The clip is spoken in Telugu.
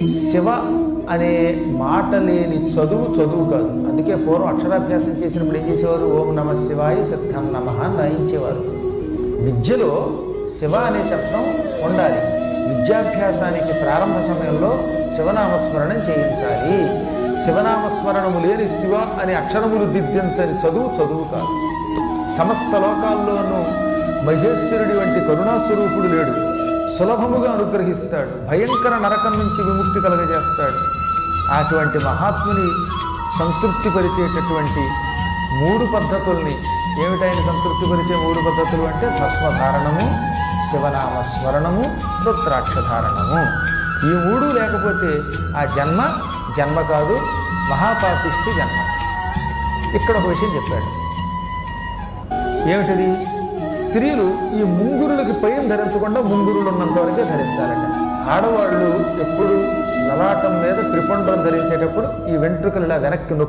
శివ అనే మాట లేని చదువు కాదు. అందుకే పూర్వం అక్షరాభ్యాసం చేసినప్పుడు ఏం చేసేవారు? ఓం నమ శివాయ సిద్ధం నమ అని రాయించేవారు. విద్యలో శివ అనే శబ్దం ఉండాలి. విద్యాభ్యాసానికి ప్రారంభ సమయంలో శివనామస్మరణం చేయించాలి. శివనామస్మరణము లేని శివ అనే అక్షరములు దిద్దించని చదువు కాదు. సమస్త లోకాల్లోనూ మహేశ్వరుడి వంటి కరుణాస్వరూపుడు లేడు. సులభముగా అనుగ్రహిస్తాడు. భయంకర నరకం నుంచి విముక్తి కలగజేస్తాడు. అటువంటి మహాత్ముని సంతృప్తిపరిచేటటువంటి 3 పద్ధతుల్ని, ఏమిటైనా సంతృప్తిపరిచే 3 పద్ధతులు అంటే భస్మధారణము, శివనామ స్మరణము, రుద్రాక్షధారణము. ఈ 3 లేకపోతే ఆ జన్మ కాదు, మహాపాపిష్టి జన్మ. ఇక్కడ ఒక విషయం చెప్పాడు. ఏమిటిది? స్త్రీలు ఈ ముంగురులకి పైన ధరించకుండా ముంగురులు ఉన్నంత వరకే ధరించాలట. ఆడవాళ్ళు ఎప్పుడు లలాటం మీద త్రిపుండ్రం ధరించేటప్పుడు ఈ వెంట్రుకలు ఇలా వెనక్కి నొక్కి